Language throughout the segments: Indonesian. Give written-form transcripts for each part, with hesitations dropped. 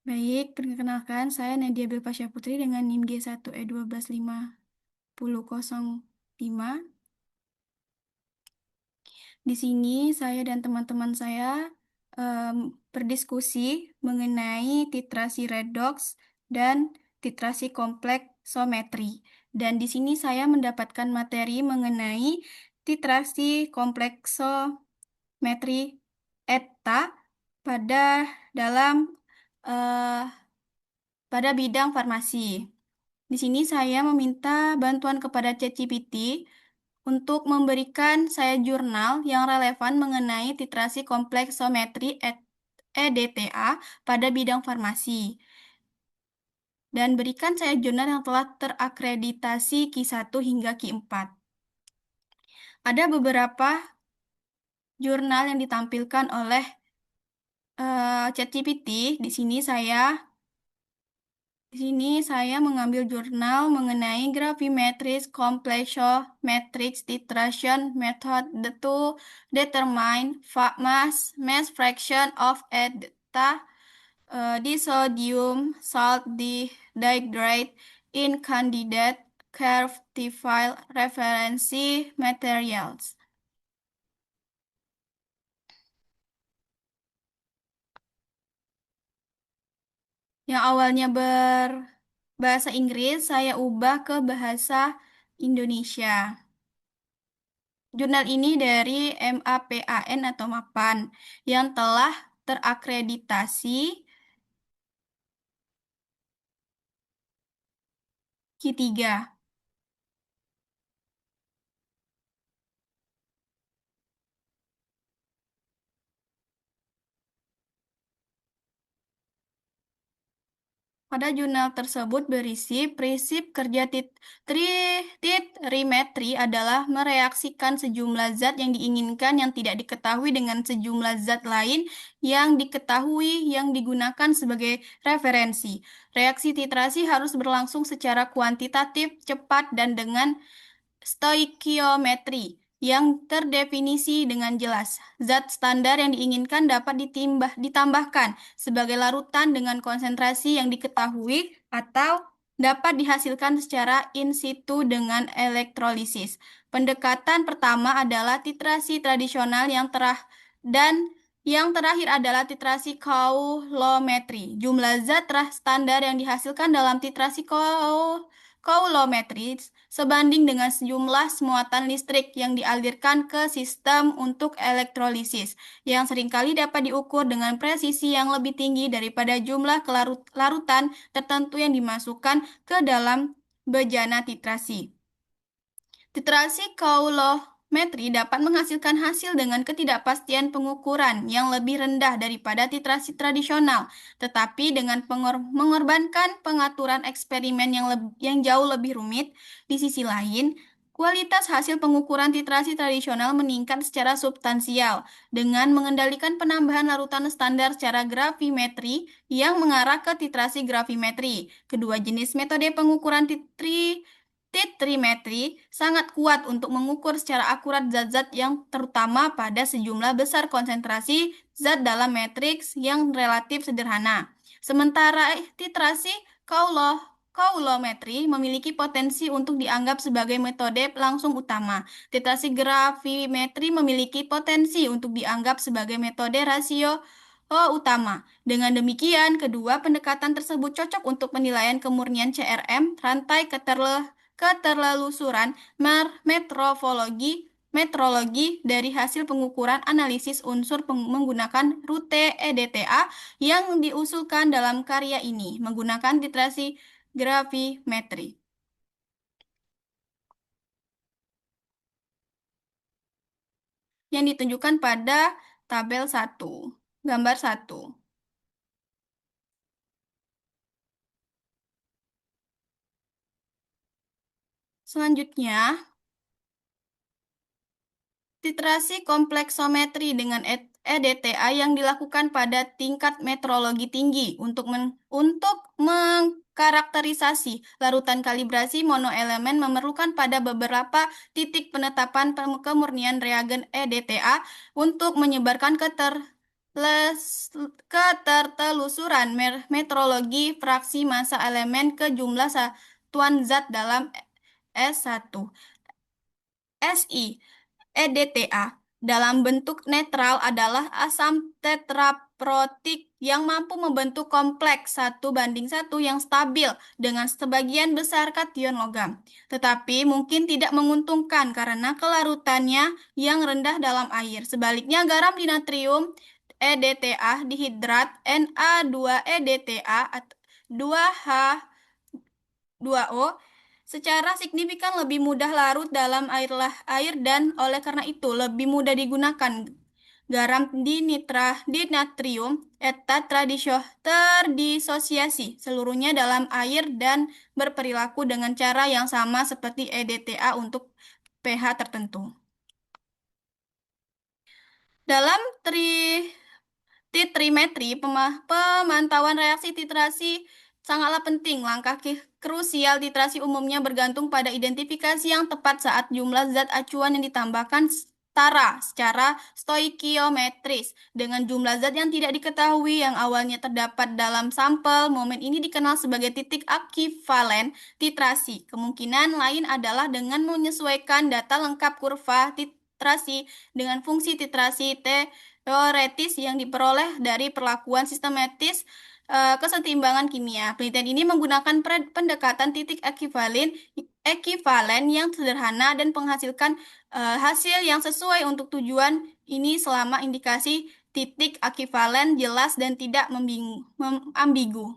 Baik, perkenalkan saya Nadia Belpasya Putri dengan NIM G1E1250005. Di sini saya dan teman-teman saya berdiskusi mengenai titrasi redoks dan titrasi kompleksometri. Dan di sini saya mendapatkan materi mengenai titrasi kompleksometri ETA pada dalam eh, pada bidang farmasi. Di sini saya meminta bantuan kepada ChatGPT untuk memberikan saya jurnal yang relevan mengenai titrasi kompleksometri EDTA pada bidang farmasi. Dan berikan saya jurnal yang telah terakreditasi Q1 hingga Q4. Ada beberapa jurnal yang ditampilkan oleh ChatGPT. Di sini saya mengambil jurnal mengenai gravimetric complexometric titration method to determine mass fraction of eta disodium salt dihydrate in candidate curvilinear reference materials. Yang awalnya berbahasa Inggris, saya ubah ke bahasa Indonesia. Jurnal ini dari MAPAN atau MAPAN yang telah terakreditasi Q3. Pada jurnal tersebut berisi prinsip kerja titrimetri adalah mereaksikan sejumlah zat yang diinginkan yang tidak diketahui dengan sejumlah zat lain yang diketahui yang digunakan sebagai referensi. Reaksi titrasi harus berlangsung secara kuantitatif, cepat, dan dengan stoikiometri yang terdefinisi dengan jelas. Zat standar yang diinginkan dapat ditambahkan sebagai larutan dengan konsentrasi yang diketahui atau dapat dihasilkan secara in situ dengan elektrolisis. Pendekatan pertama adalah titrasi tradisional dan yang terakhir adalah titrasi coulometri. Jumlah zat standar yang dihasilkan dalam titrasi coulometri sebanding dengan sejumlah muatan listrik yang dialirkan ke sistem untuk elektrolisis, yang seringkali dapat diukur dengan presisi yang lebih tinggi daripada jumlah larutan tertentu yang dimasukkan ke dalam bejana titrasi. Titrasi coulometri dapat menghasilkan hasil dengan ketidakpastian pengukuran yang lebih rendah daripada titrasi tradisional, tetapi dengan mengorbankan pengaturan eksperimen yang jauh lebih rumit. Di sisi lain, kualitas hasil pengukuran titrasi tradisional meningkat secara substansial dengan mengendalikan penambahan larutan standar secara gravimetri yang mengarah ke titrasi gravimetri. Kedua jenis metode pengukuran titrimetri sangat kuat untuk mengukur secara akurat zat-zat yang terutama pada sejumlah besar konsentrasi zat dalam matriks yang relatif sederhana. Sementara titrasi coulometri memiliki potensi untuk dianggap sebagai metode langsung utama. Titrasi gravimetri memiliki potensi untuk dianggap sebagai metode rasio utama. Dengan demikian, kedua pendekatan tersebut cocok untuk penilaian kemurnian CRM, rantai keterlelusuran metrologi dari hasil pengukuran analisis unsur menggunakan rute EDTA yang diusulkan dalam karya ini menggunakan titrasi gravimetri yang ditunjukkan pada tabel 1, gambar 1. Selanjutnya, titrasi kompleksometri dengan EDTA yang dilakukan pada tingkat metrologi tinggi untuk mengkarakterisasi larutan kalibrasi monoelemen memerlukan pada beberapa titik penetapan kemurnian reagen EDTA untuk menyebarkan ketertelusuran metrologi fraksi massa elemen ke jumlah satuan zat dalam S1. SI, EDTA, dalam bentuk netral adalah asam tetraprotik yang mampu membentuk kompleks 1:1 yang stabil dengan sebagian besar kation logam. Tetapi mungkin tidak menguntungkan karena kelarutannya yang rendah dalam air. Sebaliknya, garam dinatrium EDTA dihidrat Na2-EDTA 2H2O secara signifikan lebih mudah larut dalam air dan oleh karena itu lebih mudah digunakan. Garam dinatrium eta terdisosiasi seluruhnya dalam air dan berperilaku dengan cara yang sama seperti EDTA untuk pH tertentu. Dalam titrimetri, pemantauan reaksi titrasi sangatlah penting. Langkah krusial titrasi umumnya bergantung pada identifikasi yang tepat saat jumlah zat acuan yang ditambahkan setara secara stoikiometris dengan jumlah zat yang tidak diketahui yang awalnya terdapat dalam sampel. Momen ini dikenal sebagai titik ekivalen titrasi. Kemungkinan lain adalah dengan menyesuaikan data lengkap kurva titrasi dengan fungsi titrasi T teoretis yang diperoleh dari perlakuan sistematis kesetimbangan kimia. Penelitian ini menggunakan pendekatan titik ekivalen yang sederhana dan menghasilkan hasil yang sesuai untuk tujuan ini selama indikasi titik ekivalen jelas dan tidak ambigu.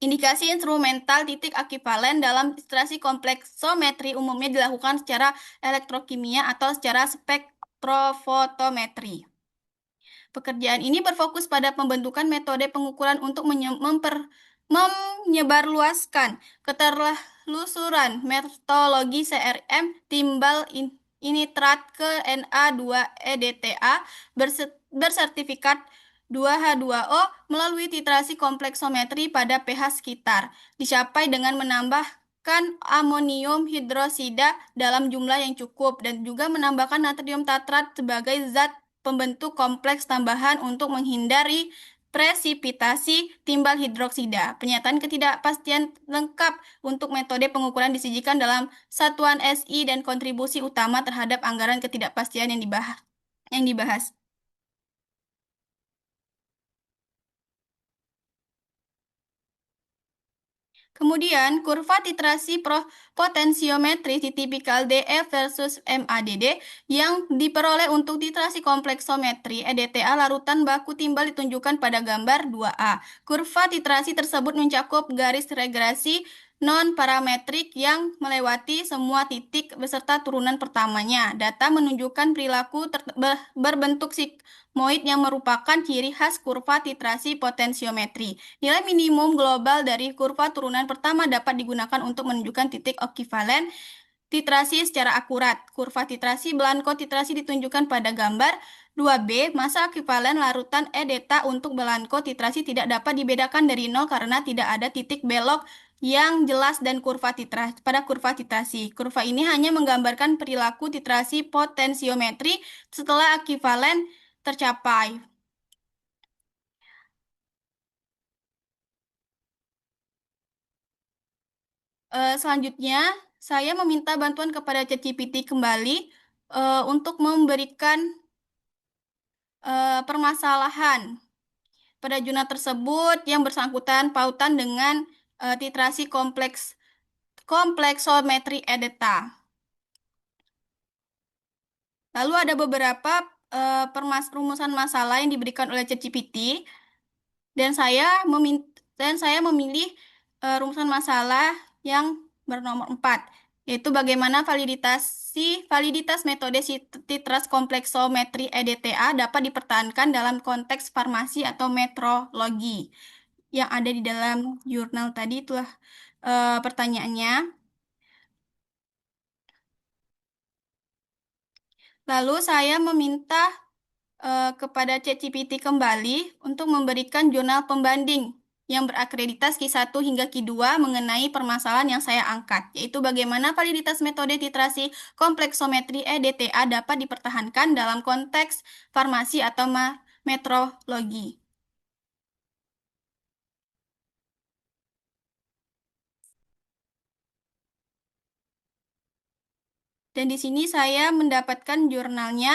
Indikasi instrumental titik ekivalen dalam titrasi kompleksometri umumnya dilakukan secara elektrokimia atau secara spektrofotometri. Pekerjaan ini berfokus pada pembentukan metode pengukuran untuk menyebarluaskan ketertelusuran metodologi CRM timbal initrat ke Na2-EDTA bersertifikat 2H2O melalui titrasi kompleksometri pada pH sekitar, dicapai dengan menambahkan amonium hidrosida dalam jumlah yang cukup dan juga menambahkan natrium tatrat sebagai zat pembentuk kompleks tambahan untuk menghindari presipitasi timbal hidroksida. Pernyataan ketidakpastian lengkap untuk metode pengukuran disajikan dalam satuan SI dan kontribusi utama terhadap anggaran ketidakpastian yang dibahas. Kemudian, kurva titrasi potensiometri di tipikal DF versus MADD yang diperoleh untuk titrasi kompleksometri EDTA larutan baku timbal ditunjukkan pada gambar 2A. Kurva titrasi tersebut mencakup garis regresi non-parametrik yang melewati semua titik beserta turunan pertamanya. Data menunjukkan perilaku berbentuk sigmoid yang merupakan ciri khas kurva titrasi potensiometri. Nilai minimum global dari kurva turunan pertama dapat digunakan untuk menunjukkan titik ekivalen titrasi secara akurat. Kurva titrasi Blanco titrasi ditunjukkan pada gambar 2B. Masa ekivalen larutan EDTA untuk Blanco titrasi tidak dapat dibedakan dari 0 karena tidak ada titik belok yang jelas dan pada kurva titrasi. Kurva ini hanya menggambarkan perilaku titrasi potensiometri setelah ekivalen tercapai. Selanjutnya, saya meminta bantuan kepada ChatGPT kembali untuk memberikan permasalahan pada jurnal tersebut yang bersangkutan pautan dengan titrasi kompleksometri EDTA. Lalu ada beberapa rumusan masalah yang diberikan oleh ChatGPT dan saya memilih rumusan masalah yang bernomor 4, yaitu bagaimana validitas metode titras kompleksometri EDTA dapat dipertahankan dalam konteks farmasi atau metrologi. Yang ada di dalam jurnal tadi itulah pertanyaannya. Lalu saya meminta kepada ChatGPT kembali untuk memberikan jurnal pembanding yang berakreditasi Q1 hingga Q2 mengenai permasalahan yang saya angkat, yaitu bagaimana validitas metode titrasi kompleksometri EDTA dapat dipertahankan dalam konteks farmasi atau Metrologi. Dan di sini saya mendapatkan jurnalnya.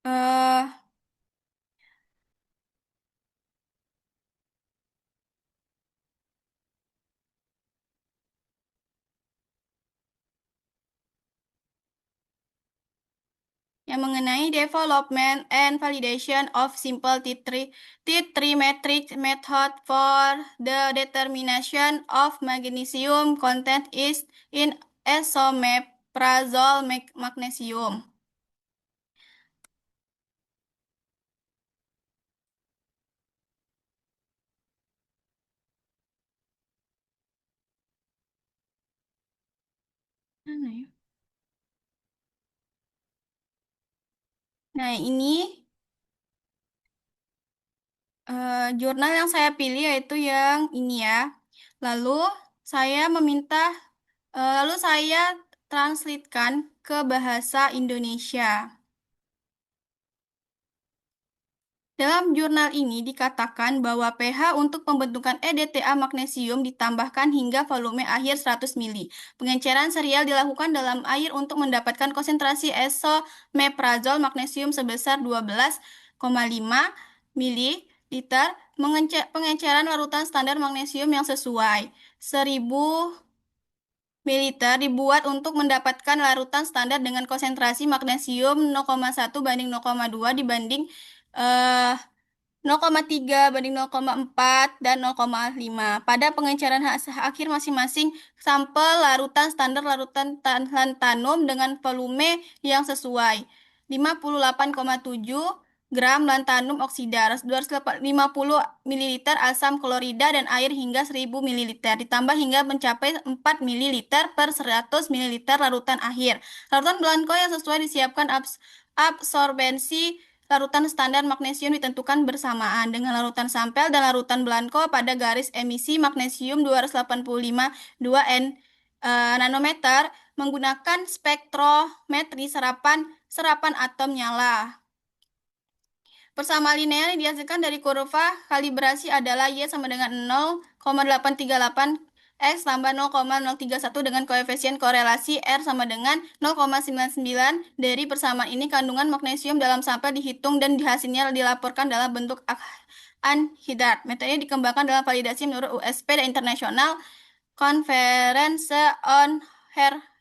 eh yang mengenai development and validation of simple T3 metric method for the determination of magnesium content is in esomeprazole magnesium. Mana ya? Nah, ini jurnal yang saya pilih yaitu yang ini ya. Lalu saya meminta, lalu saya translatekan ke bahasa Indonesia. Dalam jurnal ini dikatakan bahwa pH untuk pembentukan EDTA magnesium ditambahkan hingga volume akhir 100 mili. Pengenceran serial dilakukan dalam air untuk mendapatkan konsentrasi esomeprazol magnesium sebesar 12,5 ml. Pengenceran larutan standar magnesium yang sesuai 1000 mililiter dibuat untuk mendapatkan larutan standar dengan konsentrasi magnesium 0,1 banding 0,2 dibanding eh 0,3 banding 0,4 dan 0,5 pada pengenceran akhir masing-masing sampel larutan standar larutan tantalum dengan volume yang sesuai 58,7 gram lantanum oksida, 250 mililiter asam klorida dan air hingga 1000 mililiter ditambah hingga mencapai 4 mililiter per 100 mililiter larutan akhir. Larutan blanko yang sesuai disiapkan absorbensi larutan standar magnesium ditentukan bersamaan dengan larutan sampel dan larutan blanko pada garis emisi magnesium 285 2 nanometer menggunakan spektrometri serapan atom nyala. Bersama linear yang dihasilkan dari kurva kalibrasi adalah Y sama dengan 0,838 X tambah 0,031 dengan koefisien korelasi R sama dengan 0,99. Dari persamaan ini kandungan magnesium dalam sampel dihitung dan hasilnya dilaporkan dalam bentuk anhidrat. Metode dikembangkan dalam validasi menurut USP dan International Conference on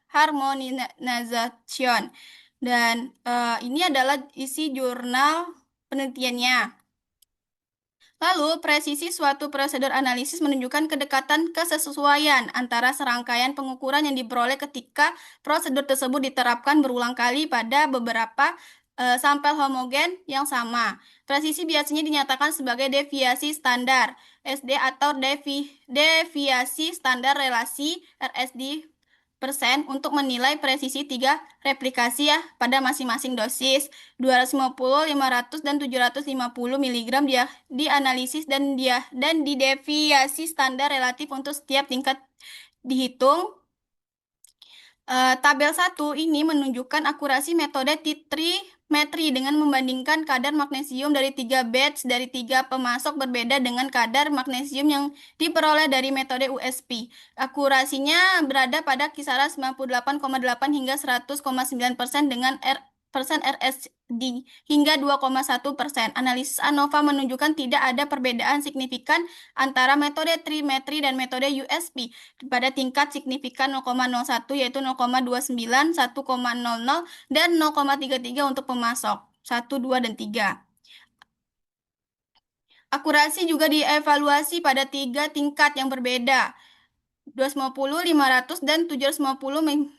Harmonization. Dan ini adalah isi jurnal penelitiannya. Lalu, presisi suatu prosedur analisis menunjukkan kedekatan kesesuaian antara serangkaian pengukuran yang diperoleh ketika prosedur tersebut diterapkan berulang kali pada beberapa sampel homogen yang sama. Presisi biasanya dinyatakan sebagai deviasi standar SD atau deviasi standar relasi RSD persen untuk menilai presisi tiga replikasi ya pada masing-masing dosis 250, 500 dan 750 mg dia dianalisis dan dideviasi standar relatif untuk setiap tingkat dihitung. Tabel 1 ini menunjukkan akurasi metode titrimetri dengan membandingkan kadar magnesium dari 3 batch dari 3 pemasok berbeda dengan kadar magnesium yang diperoleh dari metode USP. Akurasinya berada pada kisaran 98,8 hingga 100,9% dengan RSD hingga 2,1%. Analisis ANOVA menunjukkan tidak ada perbedaan signifikan antara metode trimetri dan metode USP pada tingkat signifikan 0,01 yaitu 0,29, 1,00 dan 0,33 untuk pemasok 1, 2, dan 3. Akurasi juga dievaluasi pada tiga tingkat yang berbeda. 250, 500, dan 750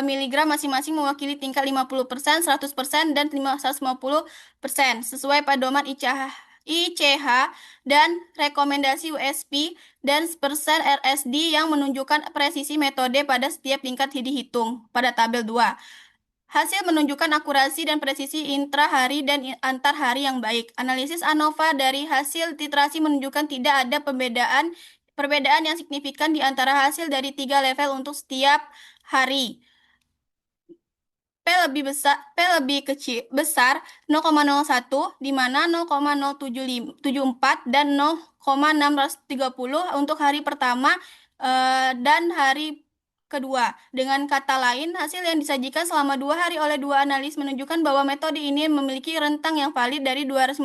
miligram masing-masing mewakili tingkat 50%, 100%, dan 150% sesuai pedoman ICH dan rekomendasi USP dan persen RSD yang menunjukkan presisi metode pada setiap tingkat dihitung pada tabel 2. Hasil menunjukkan akurasi dan presisi intra-hari dan antar hari yang baik. Analisis ANOVA dari hasil titrasi menunjukkan tidak ada perbedaan yang signifikan di antara hasil dari tiga level untuk setiap hari. P lebih kecil besar 0,01, di mana 0,0774 dan 0,630 untuk hari pertama dan hari kedua. Dengan kata lain, hasil yang disajikan selama 2 hari oleh dua analis menunjukkan bahwa metode ini memiliki rentang yang valid dari 250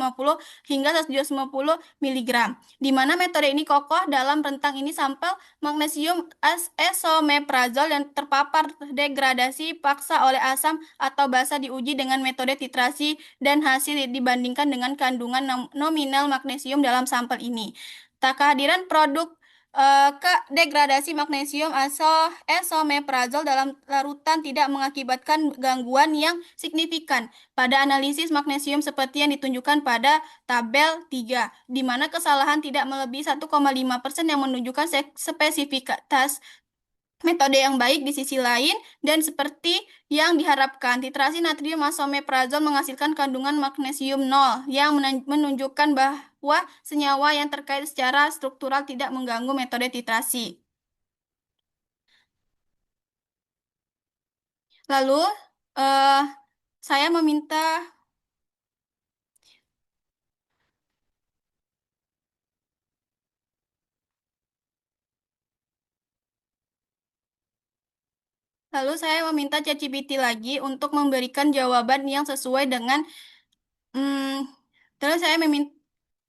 hingga 150 miligram, di mana metode ini kokoh dalam rentang ini sampel magnesium esomeprazol yang terpapar degradasi paksa oleh asam atau basa diuji dengan metode titrasi dan hasil dibandingkan dengan kandungan nominal magnesium dalam sampel ini. Tak kehadiran produk degradasi magnesium esomeprazol dalam larutan tidak mengakibatkan gangguan yang signifikan pada analisis magnesium seperti yang ditunjukkan pada tabel 3, di mana kesalahan tidak melebihi 1,5% yang menunjukkan spesifitas metode yang baik di sisi lain, dan seperti yang diharapkan, titrasi natrium esomeprazol menghasilkan kandungan magnesium 0 yang menunjukkan bahwa senyawa yang terkait secara struktural tidak mengganggu metode titrasi. Lalu, eh, saya meminta Lalu saya meminta ChatGPT lagi untuk memberikan jawaban yang sesuai dengan hmm, terus saya meminta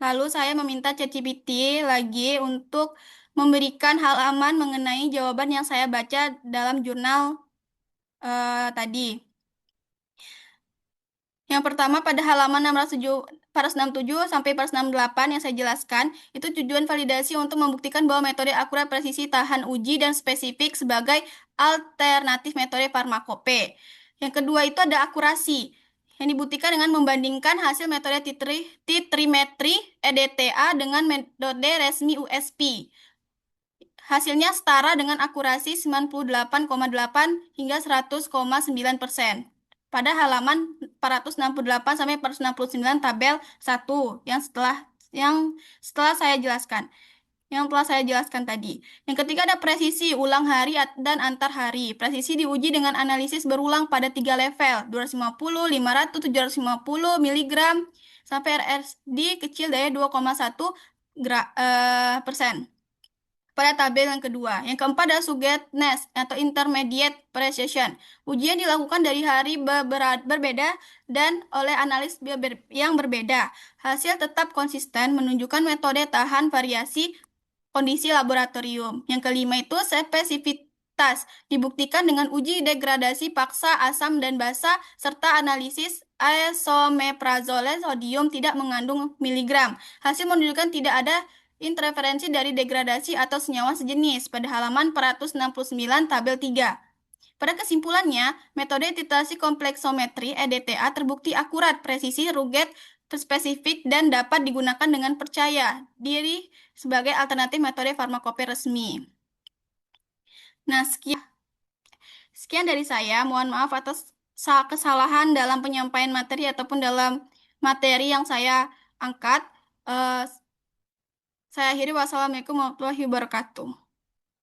Lalu saya meminta ChatGPT lagi untuk memberikan halaman mengenai jawaban yang saya baca dalam jurnal tadi. Yang pertama pada halaman 467 sampai 468 yang saya jelaskan, itu tujuan validasi untuk membuktikan bahwa metode akurat, presisi, tahan uji, dan spesifik sebagai alternatif metode farmakope. Yang kedua itu ada akurasi, yang dibuktikan dengan membandingkan hasil metode titrimetri EDTA dengan metode resmi USP. Hasilnya setara dengan akurasi 98,8 hingga 100,9%. Pada halaman 468 sampai 469 tabel 1 yang setelah saya jelaskan. Yang telah saya jelaskan tadi. Yang ketiga ada presisi ulang hari dan antar hari. Presisi diuji dengan analisis berulang pada 3 level, 250, 500, 750 miligram sampai RSD kecil dari 2,1 persen pada tabel yang kedua. Yang keempat adalah Sugetness atau Intermediate Precision. Ujian dilakukan dari hari berbeda dan oleh analis yang berbeda. Hasil tetap konsisten menunjukkan metode tahan variasi kondisi laboratorium. Yang kelima itu spesifitas. Dibuktikan dengan uji degradasi paksa asam dan basa serta analisis esomeprazole sodium tidak mengandung miligram. Hasil menunjukkan tidak ada interferensi dari degradasi atau senyawa sejenis pada halaman 469 tabel 3. Pada kesimpulannya, metode titrasi kompleksometri EDTA terbukti akurat, presisi, rugged, spesifik, dan dapat digunakan dengan percaya diri sebagai alternatif metode farmakope resmi. Nah, sekian dari saya. Mohon maaf atas kesalahan dalam penyampaian materi ataupun dalam materi yang saya angkat. Eh, saya akhiri. Wassalamualaikum warahmatullahi wabarakatuh.